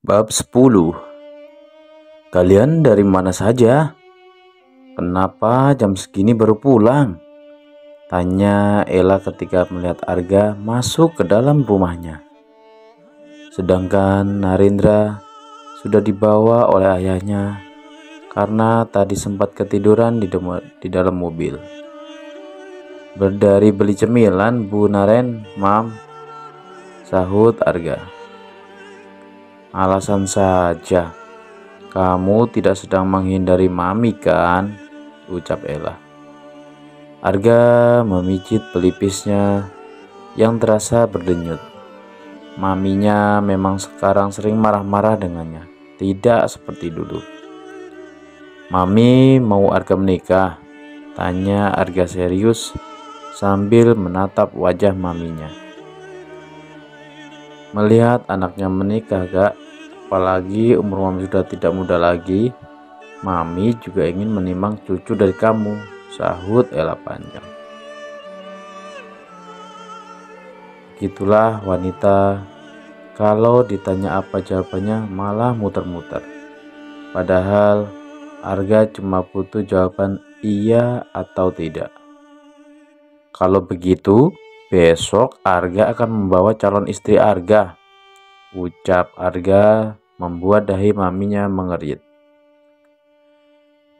Bab 10. Kalian dari mana saja? Kenapa jam segini baru pulang? Tanya Ella ketika melihat Arga masuk ke dalam rumahnya. Sedangkan Narendra sudah dibawa oleh ayahnya karena tadi sempat ketiduran di dalam mobil. Berdari beli cemilan, Bu Naren, Mam, sahut Arga. Alasan saja. Kamu tidak sedang menghindari Mami kan? Ucap Ella. Arga memijit pelipisnya yang terasa berdenyut. Maminya memang sekarang sering marah-marah dengannya, tidak seperti dulu. Mami mau Arga menikah? Tanya Arga serius sambil menatap wajah maminya. Melihat anaknya menikah gak? Apalagi umur Mami sudah tidak muda lagi. Mami juga ingin menimang cucu dari kamu, sahut Ella panjang. Gitulah wanita, kalau ditanya apa jawabannya malah muter-muter. Padahal Arga cuma butuh jawaban iya atau tidak. Kalau begitu, besok Arga akan membawa calon istri Arga, ucap Arga membuat dahi maminya mengerit.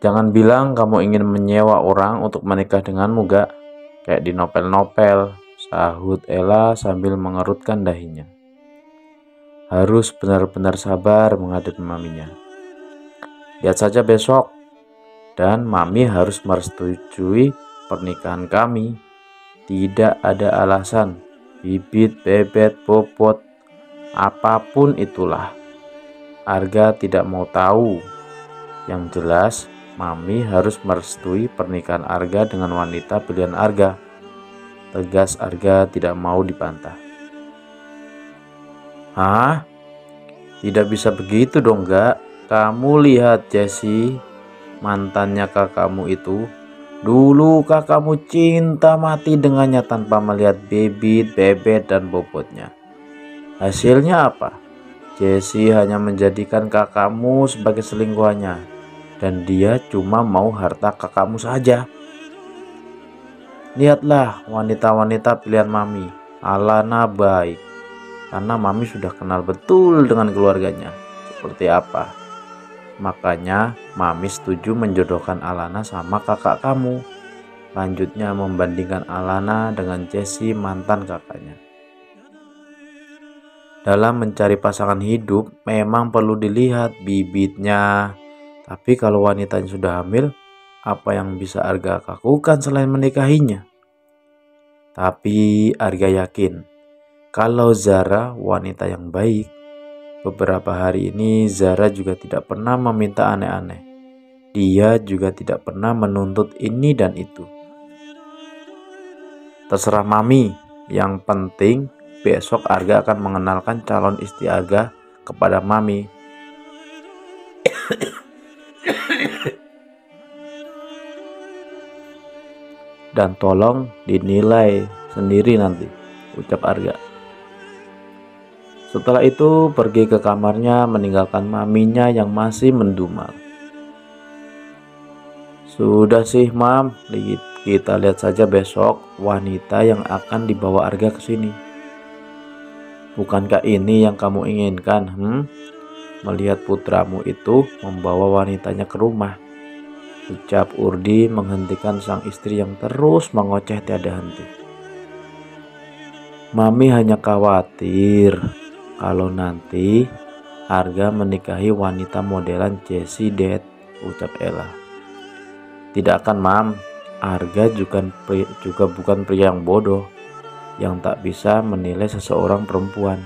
Jangan bilang kamu ingin menyewa orang untuk menikah denganmu gak? Kayak di novel-novel, sahut Ella sambil mengerutkan dahinya. Harus benar-benar sabar menghadapi maminya. Lihat saja besok. Dan mami harus merestui pernikahan kami. Tidak ada alasan, bibit, bebet, bobot, apapun itulah. Arga tidak mau tahu. Yang jelas, Mami harus merestui pernikahan Arga dengan wanita pilihan Arga. Tegas Arga tidak mau dibantah. Hah? Tidak bisa begitu dong gak? Kamu lihat Jessie, mantannya kakakmu itu. Dulu kakakmu cinta mati dengannya tanpa melihat bibit, bebet, dan bobotnya. Hasilnya apa? Jessie hanya menjadikan kakakmu sebagai selingkuhannya, dan dia cuma mau harta kakakmu saja. Lihatlah wanita-wanita pilihan Mami. Alana baik, karena Mami sudah kenal betul dengan keluarganya seperti apa. Makanya Mami setuju menjodohkan Alana sama kakak kamu. Lanjutnya membandingkan Alana dengan Jessie, mantan kakaknya. Dalam mencari pasangan hidup memang perlu dilihat bibitnya. Tapi kalau wanitanya sudah hamil, apa yang bisa Arga lakukan selain menikahinya? Tapi Arga yakin kalau Zara wanita yang baik. Beberapa hari ini Zara juga tidak pernah meminta aneh-aneh. Dia juga tidak pernah menuntut ini dan itu. Terserah Mami, yang penting besok Arga akan mengenalkan calon istri Arga kepada Mami. Dan tolong dinilai sendiri nanti, ucap Arga. Setelah itu pergi ke kamarnya meninggalkan maminya yang masih mendumel. Sudah sih Mam, kita lihat saja besok wanita yang akan dibawa Arga ke sini. Bukankah ini yang kamu inginkan? Melihat putramu itu membawa wanitanya ke rumah, ucap Urdi menghentikan sang istri yang terus mengoceh tiada henti. Mami hanya khawatir kalau nanti Arga menikahi wanita modelan Jessie Det, ucap Ella. Tidak akan Mam, Arga juga bukan pria yang bodoh yang tak bisa menilai seseorang perempuan.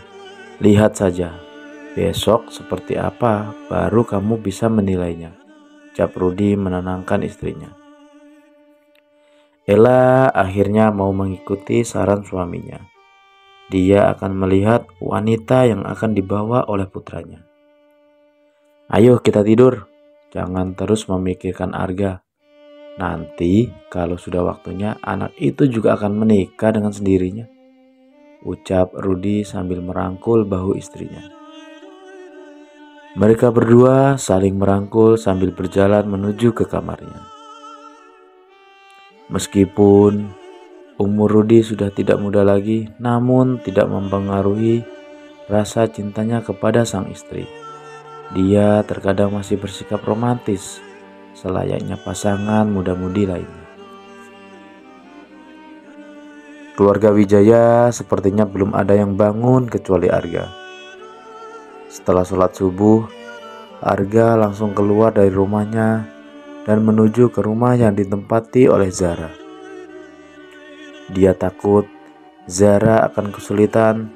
Lihat saja besok seperti apa baru kamu bisa menilainya, ucap Rudi menenangkan istrinya. Ella akhirnya mau mengikuti saran suaminya. Dia akan melihat wanita yang akan dibawa oleh putranya. Ayo kita tidur, jangan terus memikirkan Arga. Nanti kalau sudah waktunya anak itu juga akan menikah dengan sendirinya, ucap Rudi sambil merangkul bahu istrinya. Mereka berdua saling merangkul sambil berjalan menuju ke kamarnya. Meskipun umur Rudi sudah tidak muda lagi, namun tidak mempengaruhi rasa cintanya kepada sang istri. Dia terkadang masih bersikap romantis, selayaknya pasangan muda-mudi lainnya. Keluarga Wijaya sepertinya belum ada yang bangun kecuali Arga. Setelah sholat subuh, Arga langsung keluar dari rumahnya dan menuju ke rumah yang ditempati oleh Zara. Dia takut Zara akan kesulitan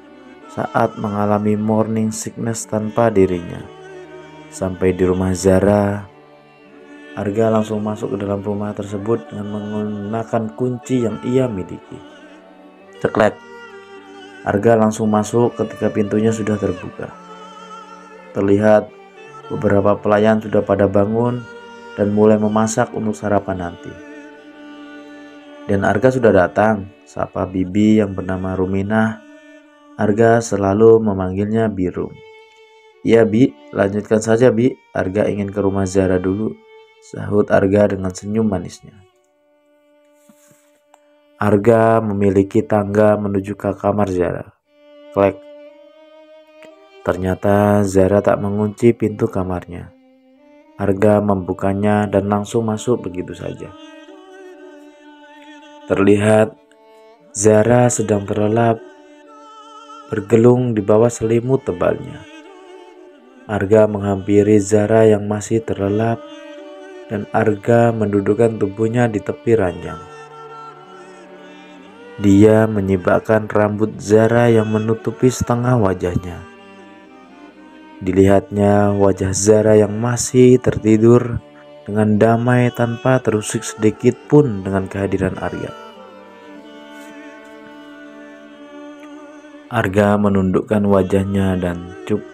saat mengalami morning sickness tanpa dirinya. Sampai di rumah Zara, Arga langsung masuk ke dalam rumah tersebut dengan menggunakan kunci yang ia miliki. Ceklek. Arga langsung masuk ketika pintunya sudah terbuka. Terlihat beberapa pelayan sudah pada bangun dan mulai memasak untuk sarapan nanti. Dan Arga sudah datang, sapa bibi yang bernama Ruminah. Arga selalu memanggilnya Birum. "Ya Bi, lanjutkan saja Bi, Arga ingin ke rumah Zara dulu," sahut Arga dengan senyum manisnya. Arga memiliki tangga menuju ke kamar Zara. Klek. Ternyata Zara tak mengunci pintu kamarnya. Arga membukanya dan langsung masuk begitu saja. Terlihat Zara sedang terlelap bergelung di bawah selimut tebalnya. Arga menghampiri Zara yang masih terlelap dan Arga mendudukkan tubuhnya di tepi ranjang. Dia menyibakkan rambut Zara yang menutupi setengah wajahnya. Dilihatnya wajah Zara yang masih tertidur dengan damai tanpa terusik sedikit pun dengan kehadiran Arga. Arga menundukkan wajahnya dan cup.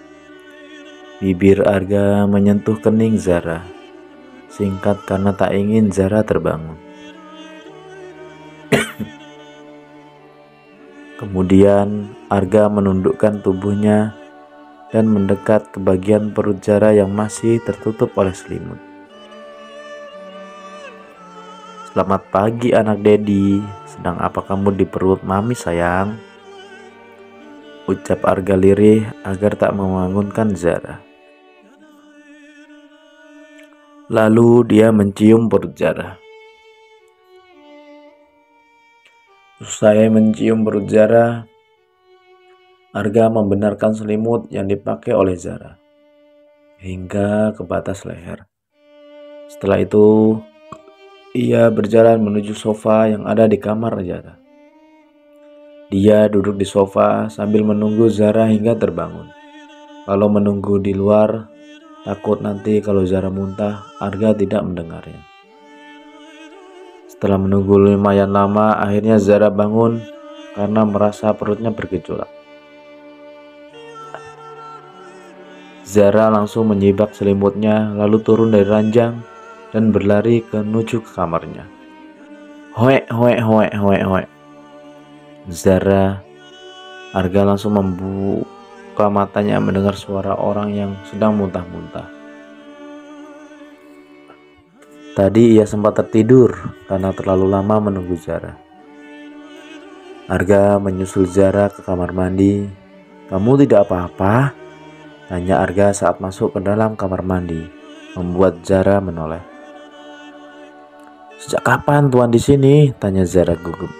Bibir Arga menyentuh kening Zara, singkat karena tak ingin Zara terbangun. Kemudian Arga menundukkan tubuhnya dan mendekat ke bagian perut Zara yang masih tertutup oleh selimut. "Selamat pagi anak Dedi, sedang apa kamu di perut mami sayang?" ucap Arga lirih agar tak membangunkan Zara. Lalu dia mencium perut Zara. Usai mencium perut Zara, Arga membenarkan selimut yang dipakai oleh Zara hingga ke batas leher. Setelah itu, ia berjalan menuju sofa yang ada di kamar Zara. Dia duduk di sofa sambil menunggu Zara hingga terbangun. Kalau menunggu di luar, takut nanti kalau Zara muntah, Arga tidak mendengarnya. Setelah menunggu lumayan lama, akhirnya Zara bangun karena merasa perutnya bergejolak. Zara langsung menyibak selimutnya lalu turun dari ranjang dan berlari menuju ke kamarnya. "Hoe, hoe, hoe, hoe, hoe." Zara, Arga langsung membuka matanya mendengar suara orang yang sedang muntah-muntah. Tadi ia sempat tertidur karena terlalu lama menunggu Zara. Arga menyusul Zara ke kamar mandi. "Kamu tidak apa-apa?" tanya Arga saat masuk ke dalam kamar mandi, membuat Zara menoleh. "Sejak kapan Tuan di sini?" tanya Zara gugup.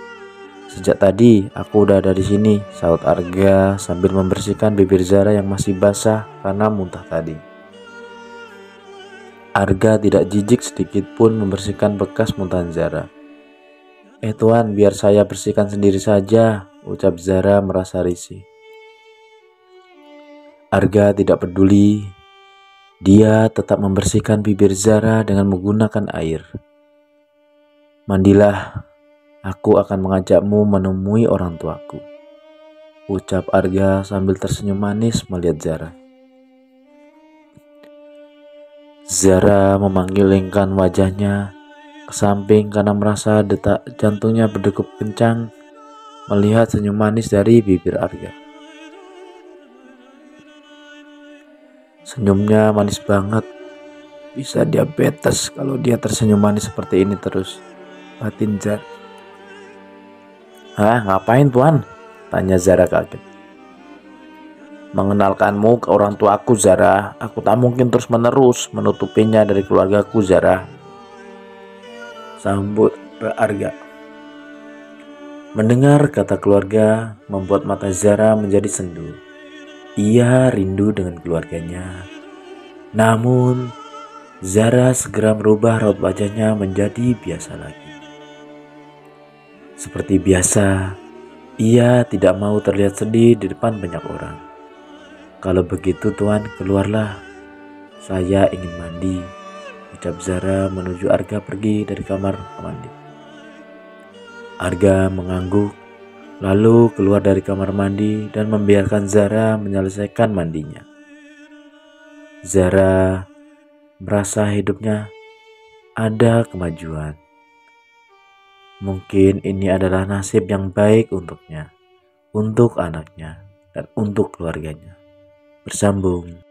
"Sejak tadi aku udah ada di sini," sahut Arga sambil membersihkan bibir Zara yang masih basah karena muntah tadi. Arga tidak jijik sedikit pun membersihkan bekas muntahan Zara. Tuan, biar saya bersihkan sendiri saja," ucap Zara merasa risih. Arga tidak peduli. Dia tetap membersihkan bibir Zara dengan menggunakan air. "Mandilah, aku akan mengajakmu menemui orang tuaku," ucap Arga sambil tersenyum manis melihat Zara. Zara memanggilkan wajahnya ke samping karena merasa detak jantungnya berdegup kencang melihat senyum manis dari bibir Arga. Senyumnya manis banget. Bisa diabetes kalau dia tersenyum manis seperti ini terus. Batin Zara. Hah, ngapain tuan? Tanya Zara kaget. Mengenalkanmu ke orang tuaku, Zara. Aku tak mungkin terus-menerus menutupinya dari keluargaku, Zara. Sambut Arga. Mendengar kata keluarga membuat mata Zara menjadi sendu. Ia rindu dengan keluarganya. Namun, Zara segera merubah raut wajahnya menjadi biasa lagi. Seperti biasa, ia tidak mau terlihat sedih di depan banyak orang. Kalau begitu tuan, keluarlah. Saya ingin mandi, ucap Zara menuju Arga pergi dari kamar mandi. Arga mengangguk, lalu keluar dari kamar mandi dan membiarkan Zara menyelesaikan mandinya. Zara merasa hidupnya ada kemajuan. Mungkin ini adalah nasib yang baik untuknya, untuk anaknya, dan untuk keluarganya. Bersambung.